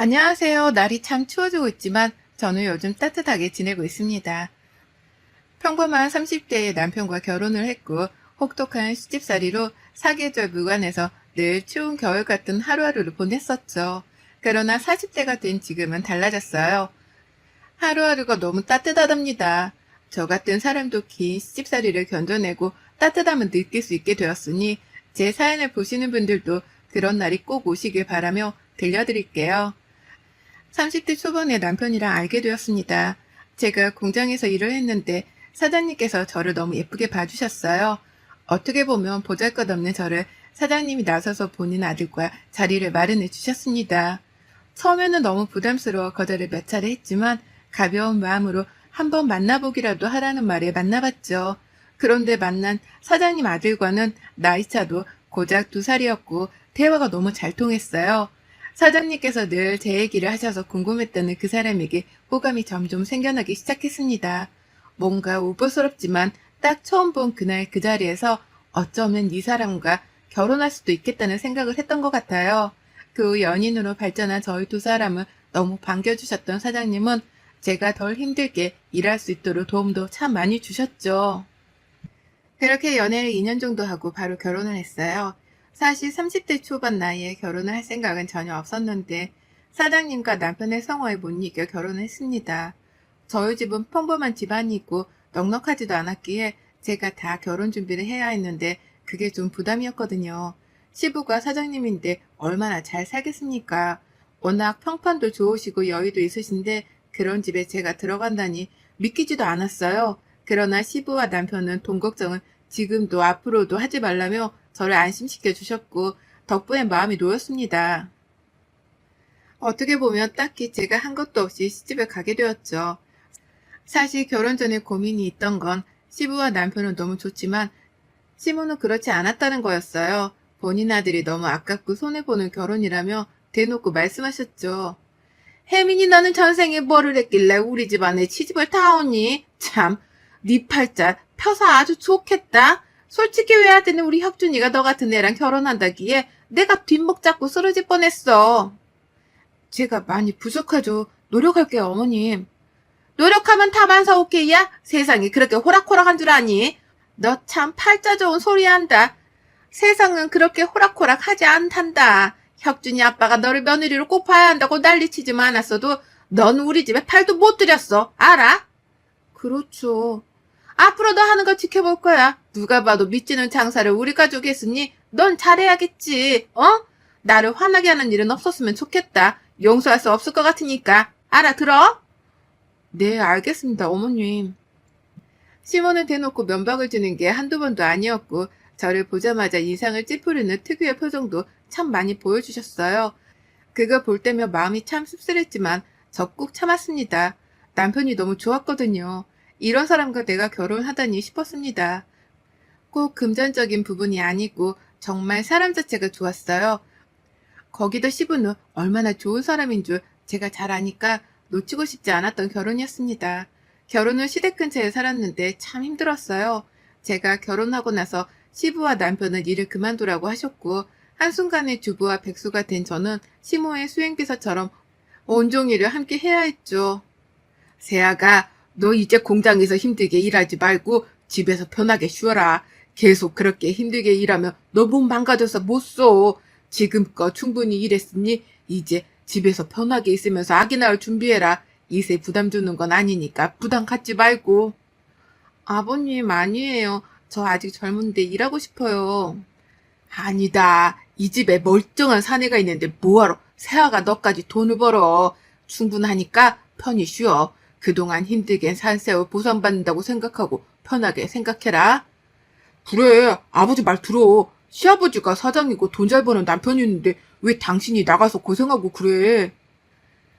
안녕하세요. 날이 참 추워지고 있지만 저는 요즘 따뜻하게 지내고 있습니다. 평범한 30대의 남편과 결혼을 했고 혹독한 시집살이로 사계절 무관해서 늘 추운 겨울 같은 하루하루를 보냈었죠. 그러나 40대가 된 지금은 달라졌어요. 하루하루가 너무 따뜻하답니다. 저 같은 사람도 긴 시집살이를 견뎌내고 따뜻함을 느낄 수 있게 되었으니 제 사연을 보시는 분들도 그런 날이 꼭 오시길 바라며 들려드릴게요. 30대 초반에 남편이랑 알게 되었습니다. 제가 공장에서 일을 했는데 사장님께서 저를 너무 예쁘게 봐주셨어요. 어떻게 보면 보잘것없는 저를 사장님이 나서서 본인 아들과 자리를 마련해 주셨습니다. 처음에는 너무 부담스러워 거절을 몇 차례 했지만 가벼운 마음으로 한번 만나보기라도 하라는 말에 만나봤죠. 그런데 만난 사장님 아들과는 나이차도 고작 2살이었고 대화가 너무 잘 통했어요. 사장님께서 늘 제 얘기를 하셔서 궁금했다는 그 사람에게 호감이 점점 생겨나기 시작했습니다. 뭔가 우보스럽지만 딱 처음 본 그날 그 자리에서 어쩌면 이 사람과 결혼할 수도 있겠다는 생각을 했던 것 같아요. 그 후 연인으로 발전한 저희 두 사람을 너무 반겨주셨던 사장님은 제가 덜 힘들게 일할 수 있도록 도움도 참 많이 주셨죠. 그렇게 연애를 2년 정도 하고 바로 결혼을 했어요. 사실 30대 초반 나이에 결혼을 할 생각은 전혀 없었는데 사장님과 남편의 성화에 못 이겨 결혼을 했습니다. 저희 집은 평범한 집안이고 넉넉하지도 않았기에 제가 다 결혼 준비를 해야 했는데 그게 좀 부담이었거든요. 시부가 사장님인데 얼마나 잘 살겠습니까? 워낙 평판도 좋으시고 여유도 있으신데 그런 집에 제가 들어간다니 믿기지도 않았어요. 그러나 시부와 남편은 돈 걱정은 지금도 앞으로도 하지 말라며 저를 안심시켜 주셨고 덕분에 마음이 놓였습니다. 어떻게 보면 딱히 제가 한 것도 없이 시집을 가게 되었죠. 사실 결혼 전에 고민이 있던 건 시부와 남편은 너무 좋지만 시모는 그렇지 않았다는 거였어요. 본인 아들이 너무 아깝고 손해보는 결혼이라며 대놓고 말씀하셨죠. 혜민이 너는 전생에 뭐를 했길래 우리 집안에 시집을 타오니? 참, 네 팔자 펴서 아주 좋겠다. 솔직히 외아들은 우리 혁준이가 너 같은 애랑 결혼한다기에 내가 뒷목 잡고 쓰러질 뻔했어. 제가 많이 부족하죠. 노력할게요, 어머님. 노력하면 다반사 오케이야? 세상이 그렇게 호락호락한 줄 아니? 너 참 팔자 좋은 소리 한다. 세상은 그렇게 호락호락하지 않단다. 혁준이 아빠가 너를 며느리로 꼭 봐야 한다고 난리치지만 않았어도 넌 우리 집에 팔도 못 들였어. 알아? 그렇죠. 앞으로도 하는 거 지켜볼 거야. 누가 봐도 믿지는 장사를 우리 가족이 했으니 넌 잘해야겠지. 어? 나를 화나게 하는 일은 없었으면 좋겠다. 용서할 수 없을 것 같으니까. 알아들어? 네, 알겠습니다, 어머님. 시몬은 대놓고 면박을 주는 게 한두 번도 아니었고 저를 보자마자 인상을 찌푸리는 특유의 표정도 참 많이 보여주셨어요. 그거 볼 때면 마음이 참 씁쓸했지만 적극 참았습니다. 남편이 너무 좋았거든요. 이런 사람과 내가 결혼하다니 싶었습니다. 꼭 금전적인 부분이 아니고 정말 사람 자체가 좋았어요. 거기도 시부는 얼마나 좋은 사람인 줄 제가 잘 아니까 놓치고 싶지 않았던 결혼이었습니다. 결혼 후 시댁 근처에 살았는데 참 힘들었어요. 제가 결혼하고 나서 시부와 남편은 일을 그만두라고 하셨고 한순간에 주부와 백수가 된 저는 시모의 수행비서처럼 온종일을 함께 해야 했죠. 세아가 너 이제 공장에서 힘들게 일하지 말고 집에서 편하게 쉬어라. 계속 그렇게 힘들게 일하면 너 몸 망가져서 못 써. 지금껏 충분히 일했으니 이제 집에서 편하게 있으면서 아기 낳을 준비해라. 이세 부담 주는 건 아니니까 부담 갖지 말고. 아버님 아니에요. 저 아직 젊은데 일하고 싶어요. 아니다. 이 집에 멀쩡한 사내가 있는데 뭐하러 세아가 너까지 돈을 벌어. 충분하니까 편히 쉬어. 그동안 힘들게 산 세월 보상받는다고 생각하고 편하게 생각해라. 그래, 아버지 말 들어. 시아버지가 사장이고 돈 잘 버는 남편이 있는데 왜 당신이 나가서 고생하고 그래?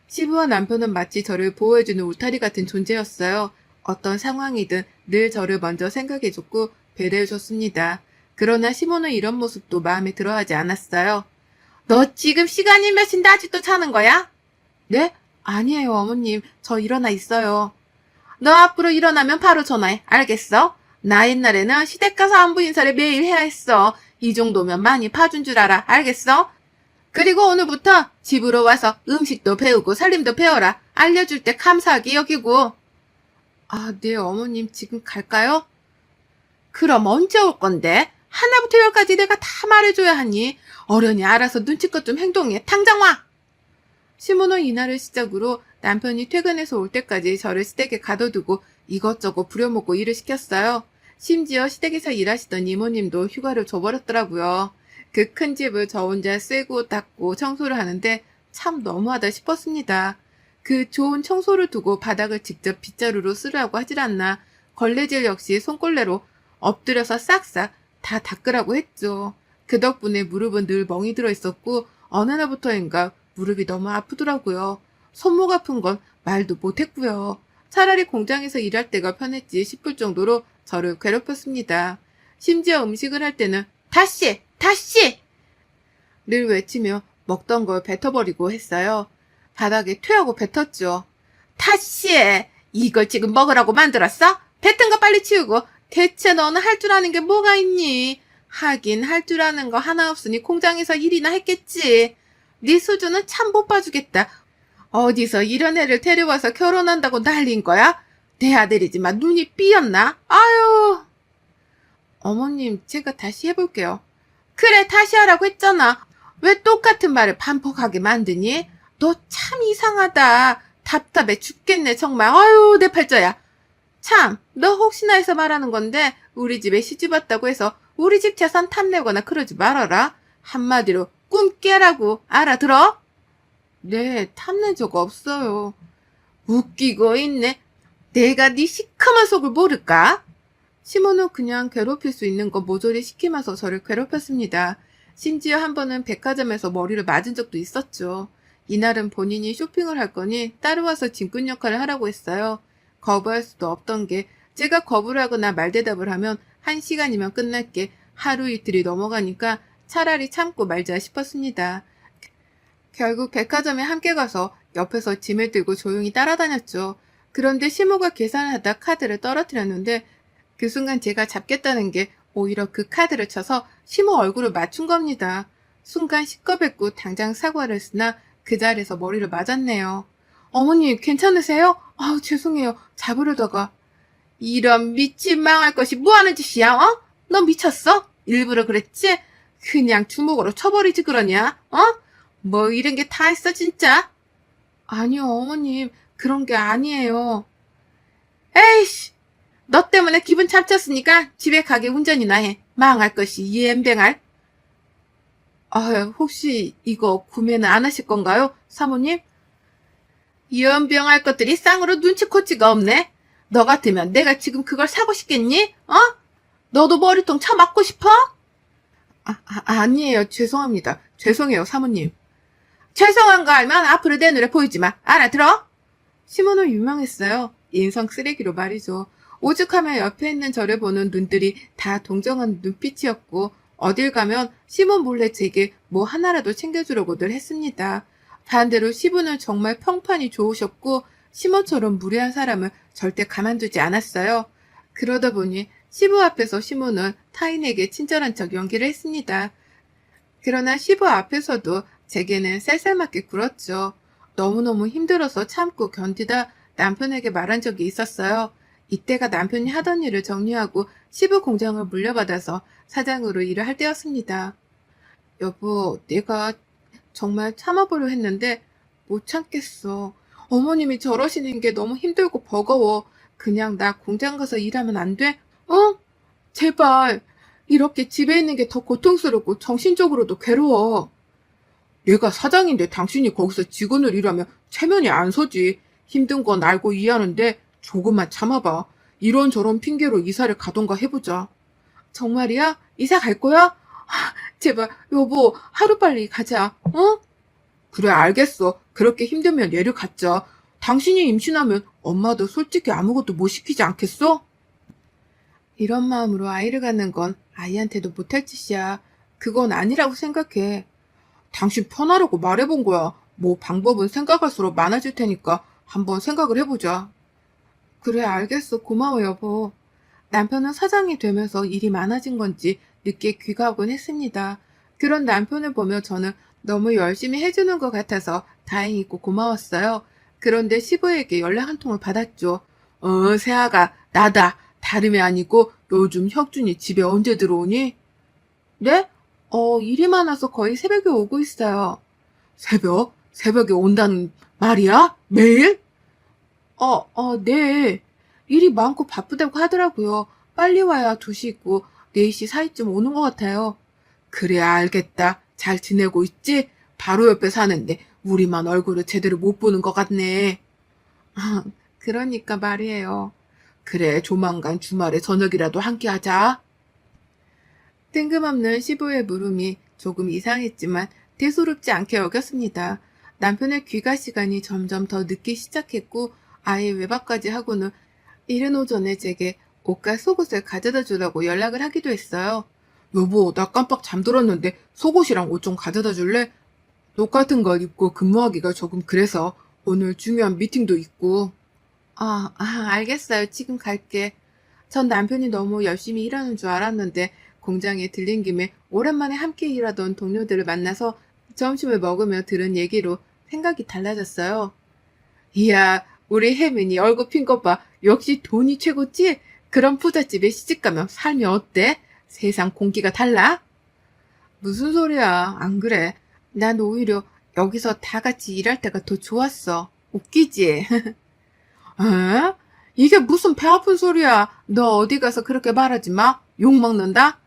시부와 남편은 마치 저를 보호해주는 울타리 같은 존재였어요. 어떤 상황이든 늘 저를 먼저 생각해줬고 배려해줬습니다. 그러나 시모는 이런 모습도 마음에 들어하지 않았어요. 너 지금 시간이 몇인데 아직도 자는 거야? 네? 아니에요, 어머님. 저 일어나 있어요. 너 앞으로 일어나면 바로 전화해. 알겠어? 나 옛날에는 시댁 가서 안부 인사를 매일 해야 했어. 이 정도면 많이 봐준 줄 알아. 알겠어? 그리고 오늘부터 집으로 와서 음식도 배우고 살림도 배워라. 알려줄 때 감사하게 여기고. 아, 네, 어머님 지금 갈까요? 그럼 언제 올 건데? 하나부터 열까지 내가 다 말해줘야 하니. 어련히 알아서 눈치껏 좀 행동해. 당장 와! 시모는 이날을 시작으로 남편이 퇴근해서 올 때까지 저를 시댁에 가둬두고 이것저것 부려먹고 일을 시켰어요. 심지어 시댁에서 일하시던 이모님도 휴가를 줘버렸더라고요. 그 큰 집을 저 혼자 쓰고 닦고 청소를 하는데 참 너무하다 싶었습니다. 그 좋은 청소를 두고 바닥을 직접 빗자루로 쓰라고 하질 않나. 걸레질 역시 손걸레로 엎드려서 싹싹 다 닦으라고 했죠. 그 덕분에 무릎은 늘 멍이 들어 있었고 어느 날부터인가 무릎이 너무 아프더라고요. 손목 아픈 건 말도 못했고요. 차라리 공장에서 일할 때가 편했지 싶을 정도로 저를 괴롭혔습니다. 심지어 음식을 할 때는 다시! 다시! 를 외치며 먹던 걸 뱉어버리고 했어요. 바닥에 퇴하고 뱉었죠. 다시! 이걸 지금 먹으라고 만들었어? 뱉은 거 빨리 치우고. 대체 너는 할 줄 아는 게 뭐가 있니? 하긴 할 줄 아는 거 하나 없으니 공장에서 일이나 했겠지. 네 수준은 참 못 봐주겠다. 어디서 이런 애를 데려와서 결혼한다고 난린 거야? 내 아들이지만 눈이 삐었나? 아유. 어머님, 제가 다시 해볼게요. 그래, 다시 하라고 했잖아. 왜 똑같은 말을 반복하게 만드니? 너 참 이상하다. 답답해 죽겠네, 정말. 아유, 내 팔자야. 참, 너 혹시나 해서 말하는 건데 우리 집에 시집 왔다고 해서 우리 집 재산 탐내거나 그러지 말아라. 한마디로 꿈 깨라고. 알아들어? 네, 탐낸 적 없어요. 웃기고 있네. 내가 네 시커먼 속을 모를까? 시모는 그냥 괴롭힐 수 있는 거 모조리 시키면서 저를 괴롭혔습니다. 심지어 한 번은 백화점에서 머리를 맞은 적도 있었죠. 이날은 본인이 쇼핑을 할 거니 따라와서 짐꾼 역할을 하라고 했어요. 거부할 수도 없던 게 제가 거부를 하거나 말대답을 하면 1시간이면 끝날 게 하루 이틀이 넘어가니까 차라리 참고 말자 싶었습니다. 결국 백화점에 함께 가서 옆에서 짐을 들고 조용히 따라다녔죠. 그런데 시모가 계산을 하다 카드를 떨어뜨렸는데 그 순간 제가 잡겠다는 게 오히려 그 카드를 쳐서 시모 얼굴을 맞춘 겁니다. 순간 시꺼뱄고 당장 사과를 했으나 그 자리에서 머리를 맞았네요. 어머니 괜찮으세요? 아우 죄송해요. 잡으려다가. 이런 미친 망할 것이 뭐하는 짓이야? 어? 너 미쳤어? 일부러 그랬지? 그냥 주먹으로 쳐버리지 그러냐? 어? 뭐 이런 게 다 있어 진짜? 아니요 어머님 그런 게 아니에요. 에이씨 너 때문에 기분 잡쳤으니까 집에 가게 운전이나 해. 망할 것이 이엠뱅할. 아 혹시 이거 구매는 안 하실 건가요 사모님? 연병할 것들이 쌍으로 눈치코치가 없네. 너 같으면 내가 지금 그걸 사고 싶겠니? 어? 너도 머리통 쳐맞고 싶어? 아니에요. 죄송합니다. 죄송해요, 사모님. 죄송한 거 알면 앞으로 내 눈에 보이지 마. 알아들어? 시몬은 유명했어요. 인성 쓰레기로 말이죠. 오죽하면 옆에 있는 저를 보는 눈들이 다 동정한 눈빛이었고 어딜 가면 시몬 몰래 제게 뭐 하나라도 챙겨주려고들 했습니다. 반대로 시부는 정말 평판이 좋으셨고 시몬처럼 무례한 사람을 절대 가만두지 않았어요. 그러다 보니 시부 앞에서 시몬은 타인에게 친절한 척 연기를 했습니다. 그러나 시부 앞에서도 제게는 쌀쌀맞게 굴었죠. 너무너무 힘들어서 참고 견디다 남편에게 말한 적이 있었어요. 이때가 남편이 하던 일을 정리하고 시부 공장을 물려받아서 사장으로 일을 할 때였습니다. 여보, 내가 정말 참아보려 했는데 못 참겠어. 어머님이 저러시는 게 너무 힘들고 버거워. 그냥 나 공장 가서 일하면 안 돼? 어? 제발. 이렇게 집에 있는 게 더 고통스럽고 정신적으로도 괴로워. 내가 사장인데 당신이 거기서 직원을 일하면 체면이 안 서지. 힘든 건 알고 이해하는데 조금만 참아봐. 이런저런 핑계로 이사를 가던가 해보자. 정말이야? 이사 갈 거야? 제발 여보 하루빨리 가자. 어? 그래 알겠어. 그렇게 힘들면 얘를 갖자. 당신이 임신하면 엄마도 솔직히 아무것도 못 시키지 않겠어? 이런 마음으로 아이를 갖는 건 아이한테도 못할 짓이야. 그건 아니라고 생각해. 당신 편하라고 말해본 거야. 뭐 방법은 생각할수록 많아질 테니까 한번 생각을 해보자. 그래 알겠어. 고마워 여보. 남편은 사장이 되면서 일이 많아진 건지 늦게 귀가하곤 했습니다. 그런 남편을 보며 저는 너무 열심히 해주는 것 같아서 다행이고 고마웠어요. 그런데 시부에게 연락 한 통을 받았죠. 세아가 나다. 다름이 아니고 요즘 혁준이 집에 언제 들어오니? 네? 일이 많아서 거의 새벽에 오고 있어요. 새벽? 새벽에 온다는 말이야? 매일? 네. 일이 많고 바쁘다고 하더라고요. 빨리 와야 2시 있고 4시 사이쯤 오는 것 같아요. 그래, 알겠다. 잘 지내고 있지? 바로 옆에 사는데 우리만 얼굴을 제대로 못 보는 것 같네. 그러니까 말이에요. 그래, 조만간 주말에 저녁이라도 함께 하자. 뜬금없는 시부의 물음이 조금 이상했지만 대수롭지 않게 여겼습니다. 남편의 귀가 시간이 점점 더 늦기 시작했고 아예 외박까지 하고는 이른 오전에 제게 옷과 속옷을 가져다 주라고 연락을 하기도 했어요. 여보, 나 깜빡 잠들었는데 속옷이랑 옷 좀 가져다 줄래? 똑같은 걸 입고 근무하기가 조금 그래서 오늘 중요한 미팅도 있고. 알겠어요. 지금 갈게. 전 남편이 너무 열심히 일하는 줄 알았는데 공장에 들린 김에 오랜만에 함께 일하던 동료들을 만나서 점심을 먹으며 들은 얘기로 생각이 달라졌어요. 이야, 우리 혜민이 얼굴 핀 것 봐. 역시 돈이 최고지? 그런 부잣집에 시집가면 삶이 어때? 세상 공기가 달라? 무슨 소리야. 안 그래. 난 오히려 여기서 다 같이 일할 때가 더 좋았어. 웃기지? 에? 이게 무슨 배 아픈 소리야. 너 어디 가서 그렇게 말하지 마. 욕 먹는다?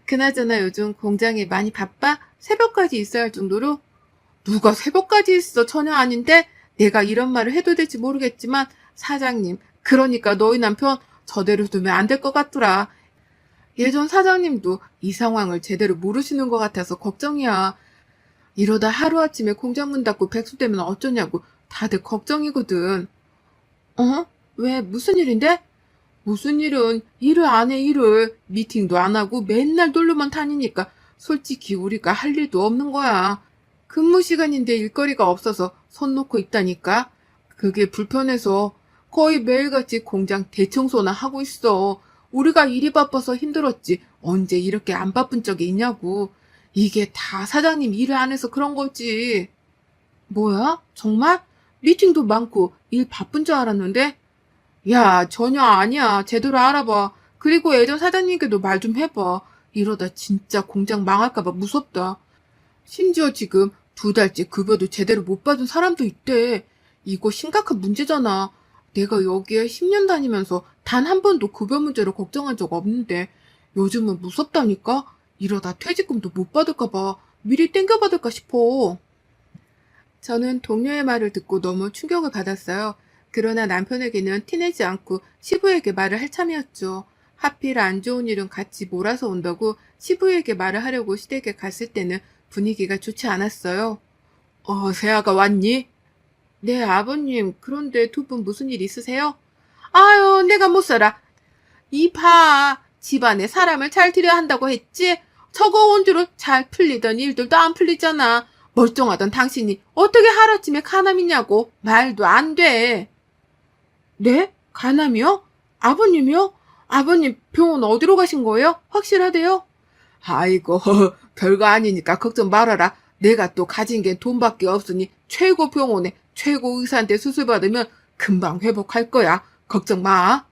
그나저나 요즘 공장이 많이 바빠? 새벽까지 있어야 할 정도로? 누가 새벽까지 있어? 전혀 아닌데? 내가 이런 말을 해도 될지 모르겠지만 사장님, 그러니까 너희 남편 저대로 두면 안 될 것 같더라. 예전 사장님도 이 상황을 제대로 모르시는 것 같아서 걱정이야. 이러다 하루아침에 공장 문 닫고 백수되면 어쩌냐고 다들 걱정이거든. 왜? 무슨 일인데? 무슨 일은 일을 안 해, 일을. 미팅도 안 하고 맨날 놀러만 다니니까 솔직히 우리가 할 일도 없는 거야. 근무 시간인데 일거리가 없어서 손 놓고 있다니까. 그게 불편해서 거의 매일같이 공장 대청소나 하고 있어. 우리가 일이 바빠서 힘들었지. 언제 이렇게 안 바쁜 적이 있냐고. 이게 다 사장님 일을 안 해서 그런 거지. 뭐야? 정말? 미팅도 많고 일 바쁜 줄 알았는데? 야, 전혀 아니야. 제대로 알아봐. 그리고 예전 사장님께도 말 좀 해봐. 이러다 진짜 공장 망할까봐 무섭다. 심지어 지금 2달째 급여도 제대로 못 받은 사람도 있대. 이거 심각한 문제잖아. 내가 여기에 10년 다니면서 단 한 번도 급여 문제로 걱정한 적 없는데 요즘은 무섭다니까? 이러다 퇴직금도 못 받을까봐 미리 땡겨받을까 싶어. 저는 동료의 말을 듣고 너무 충격을 받았어요. 그러나 남편에게는 티내지 않고 시부에게 말을 할 참이었죠. 하필 안 좋은 일은 같이 몰아서 온다고 시부에게 말을 하려고 시댁에 갔을 때는 분위기가 좋지 않았어요. 세아가 왔니? 네, 아버님. 그런데 2분 무슨 일 있으세요? 아유, 내가 못 살아. 이봐, 집안에 사람을 잘 들여야 한다고 했지? 저거 온 뒤로 잘 풀리던 일들도 안 풀리잖아. 멀쩡하던 당신이 어떻게 하루아침에 간암이냐고. 말도 안 돼. 네? 간암이요? 아버님이요? 아버님 병원 어디로 가신 거예요? 확실하대요? 아이고, 별거 아니니까 걱정 말아라. 내가 또 가진 게 돈밖에 없으니 최고 병원에 최고 의사한테 수술 받으면 금방 회복할 거야. 걱정 마.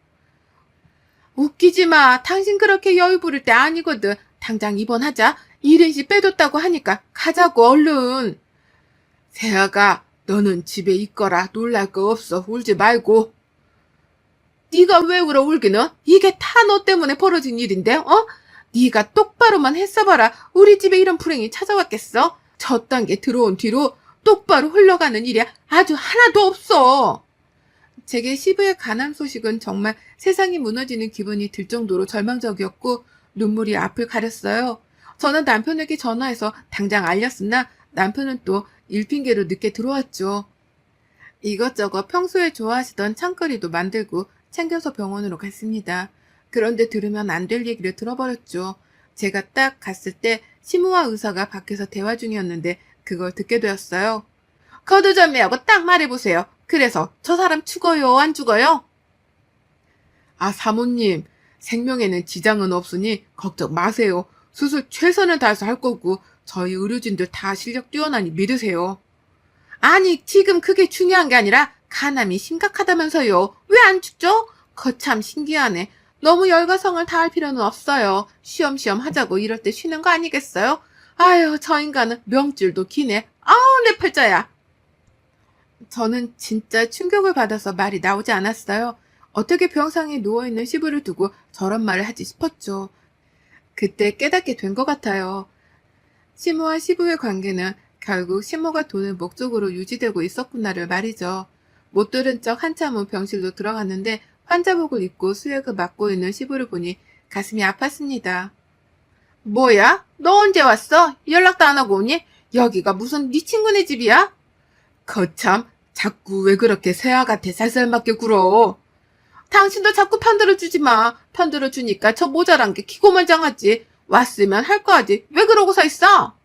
웃기지 마. 당신 그렇게 여유 부릴 때 아니거든. 당장 입원하자. 1인씩 빼뒀다고 하니까 가자고 얼른. 세아가 너는 집에 있거라. 놀랄 거 없어. 울지 말고. 네가 왜 울어 울기는? 이게 다 너 때문에 벌어진 일인데, 어? 네가 똑바로만 했어봐라. 우리 집에 이런 불행이 찾아왔겠어? 저 단계 들어온 뒤로 똑바로 흘러가는 일이 아주 하나도 없어. 제게 시부의 가난 소식은 정말 세상이 무너지는 기분이 들 정도로 절망적이었고 눈물이 앞을 가렸어요. 저는 남편에게 전화해서 당장 알렸으나 남편은 또 일핑계로 늦게 들어왔죠. 이것저것 평소에 좋아하시던 찬거리도 만들고 챙겨서 병원으로 갔습니다. 그런데 들으면 안 될 얘기를 들어버렸죠. 제가 딱 갔을 때 시무와 의사가 밖에서 대화 중이었는데 그걸 듣게 되었어요. 거두절미하고 딱 말해보세요. 그래서 저 사람 죽어요, 안 죽어요? 사모님, 생명에는 지장은 없으니 걱정 마세요. 수술 최선을 다해서 할 거고 저희 의료진들 다 실력 뛰어나니 믿으세요. 아니, 지금 그게 중요한 게 아니라 간암이 심각하다면서요. 왜 안 죽죠? 거참 신기하네. 너무 열과성을 다할 필요는 없어요. 쉬엄쉬엄 하자고 이럴 때 쉬는 거 아니겠어요? 아유, 저 인간은 명줄도 기네. 아우, 내 팔자야. 저는 진짜 충격을 받아서 말이 나오지 않았어요. 어떻게 병상에 누워있는 시부를 두고 저런 말을 하지 싶었죠. 그때 깨닫게 된 것 같아요. 시모와 시부의 관계는 결국 시모가 돈을 목적으로 유지되고 있었구나를 말이죠. 못 들은 척 한참 후 병실로 들어갔는데 환자복을 입고 수액을 맞고 있는 시부를 보니 가슴이 아팠습니다. 뭐야? 너 언제 왔어? 연락도 안 하고 오니? 여기가 무슨 네 친구네 집이야? 거참, 자꾸 왜 그렇게 새아같아 살살맞게 굴어? 당신도 자꾸 편들어주지 마. 편들어주니까 저 모자란 게 기고만장하지. 왔으면 할 거 하지. 왜 그러고 서 있어?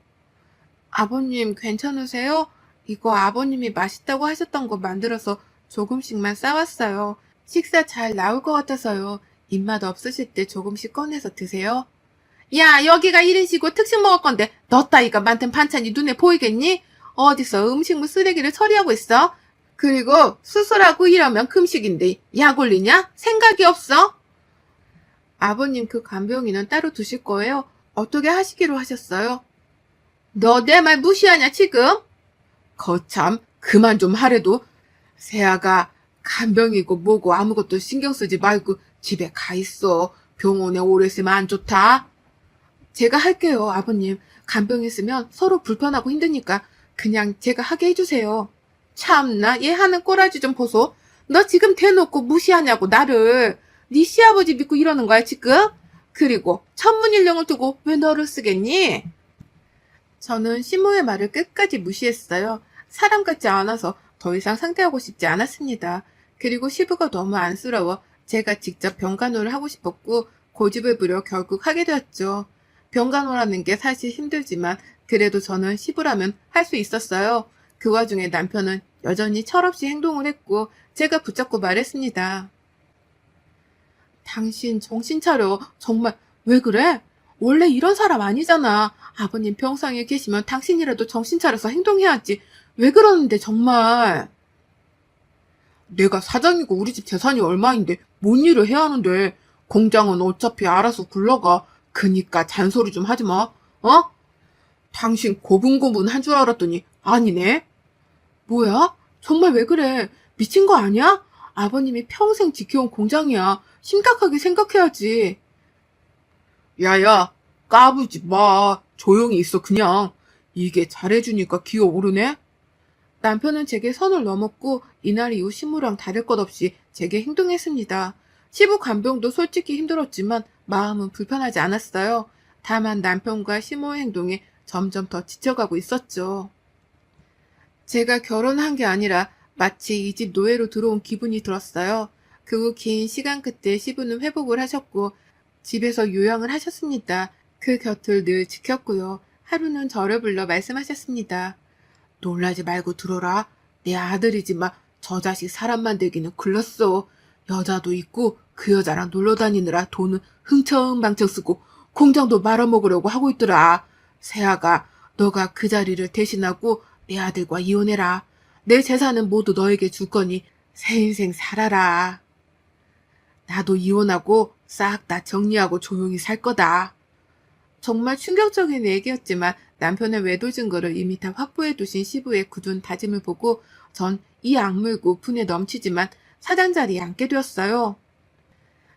아버님 괜찮으세요? 이거 아버님이 맛있다고 하셨던 거 만들어서 조금씩만 싸왔어요. 식사 잘 나올 것 같아서요. 입맛 없으실 때 조금씩 꺼내서 드세요. 야, 여기가 1인시고 특식 먹을 건데 너 따위가 만든 반찬이 눈에 보이겠니? 어디서 음식물 쓰레기를 처리하고 있어? 그리고 수술하고 이러면 금식인데 약 올리냐? 생각이 없어? 아버님 그 간병인은 따로 두실 거예요? 어떻게 하시기로 하셨어요? 너 내 말 무시하냐 지금? 거참 그만 좀 하래도 세아가 간병이고 뭐고 아무것도 신경 쓰지 말고 집에 가 있어. 병원에 오래 있으면 안 좋다. 제가 할게요 아버님. 간병 있으면 서로 불편하고 힘드니까 그냥 제가 하게 해주세요. 참나 얘 하는 꼬라지 좀 보소. 너 지금 대놓고 무시하냐고 나를. 네 시아버지 믿고 이러는 거야 지금? 그리고 천문일령을 두고 왜 너를 쓰겠니? 저는 시모의 말을 끝까지 무시했어요. 사람 같지 않아서 더 이상 상대하고 싶지 않았습니다. 그리고 시부가 너무 안쓰러워 제가 직접 병간호를 하고 싶었고 고집을 부려 결국 하게 되었죠. 병간호라는 게 사실 힘들지만 그래도 저는 시부라면 할 수 있었어요. 그 와중에 남편은 여전히 철없이 행동을 했고 제가 붙잡고 말했습니다. 당신 정신 차려. 정말 왜 그래? 원래 이런 사람 아니잖아. 아버님 병상에 계시면 당신이라도 정신 차려서 행동해야지. 왜 그러는데 정말. 내가 사장이고 우리 집 재산이 얼마인데 뭔 일을 해야 하는데. 공장은 어차피 알아서 굴러가. 그니까 잔소리 좀 하지 마. 어? 당신 고분고분한 줄 알았더니 아니네. 뭐야? 정말 왜 그래? 미친 거 아니야? 아버님이 평생 지켜온 공장이야. 심각하게 생각해야지. 야야, 까부지 마. 조용히 있어 그냥. 이게 잘해주니까 기어오르네? 남편은 제게 선을 넘었고 이날 이후 시무랑 다를 것 없이 제게 행동했습니다. 시부 간병도 솔직히 힘들었지만 마음은 불편하지 않았어요. 다만 남편과 시모의 행동에 점점 더 지쳐가고 있었죠. 제가 결혼한 게 아니라 마치 이 집 노예로 들어온 기분이 들었어요. 그 후 긴 시간 끝에 시부는 회복을 하셨고 집에서 요양을 하셨습니다. 그 곁을 늘 지켰고요. 하루는 저를 불러 말씀하셨습니다. 놀라지 말고 들어라. 내 아들이지만 저 자식 사람 만들기는 글렀어. 여자도 있고 그 여자랑 놀러 다니느라 돈은 흥청망청 쓰고 공장도 말아먹으려고 하고 있더라. 세아가 너가 그 자리를 대신하고 내 아들과 이혼해라. 내 재산은 모두 너에게 줄 거니 새 인생 살아라. 나도 이혼하고 싹 다 정리하고 조용히 살 거다. 정말 충격적인 얘기였지만 남편의 외도 증거를 이미 다 확보해 두신 시부의 굳은 다짐을 보고 전 이 악물고 분에 넘치지만 사장 자리에 앉게 되었어요.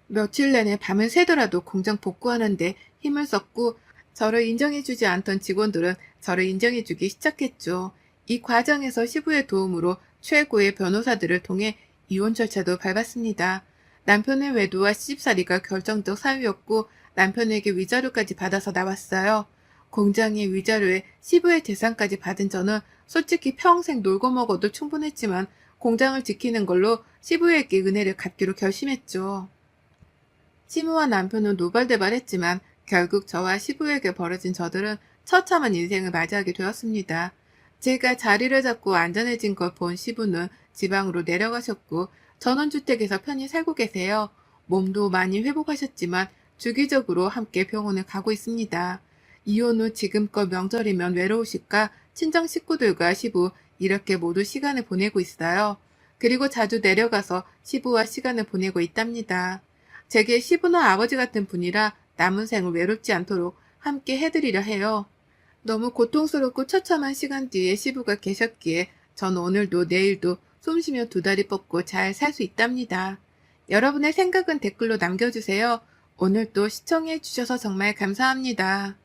며칠 내내 밤을 새더라도 공장 복구하는데 힘을 썼고 저를 인정해주지 않던 직원들은 저를 인정해주기 시작했죠. 이 과정에서 시부의 도움으로 최고의 변호사들을 통해 이혼 절차도 밟았습니다. 남편의 외도와 시집살이가 결정적 사유였고 남편에게 위자료까지 받아서 나왔어요. 공장의 위자료에 시부의 재산까지 받은 저는 솔직히 평생 놀고 먹어도 충분했지만 공장을 지키는 걸로 시부에게 은혜를 갚기로 결심했죠. 시부와 남편은 노발대발했지만 결국 저와 시부에게 벌어진 저들은 처참한 인생을 맞이하게 되었습니다. 제가 자리를 잡고 안전해진 걸 본 시부는 지방으로 내려가셨고 전원주택에서 편히 살고 계세요. 몸도 많이 회복하셨지만 주기적으로 함께 병원을 가고 있습니다. 이혼 후 지금껏 명절이면 외로우실까 친정 식구들과 시부 이렇게 모두 시간을 보내고 있어요. 그리고 자주 내려가서 시부와 시간을 보내고 있답니다. 제게 시부나 아버지 같은 분이라 남은 생을 외롭지 않도록 함께 해드리려 해요. 너무 고통스럽고 처참한 시간 뒤에 시부가 계셨기에 전 오늘도 내일도 숨쉬며 두 다리 뻗고 잘 살 수 있답니다. 여러분의 생각은 댓글로 남겨주세요. 오늘도 시청해 주셔서 정말 감사합니다.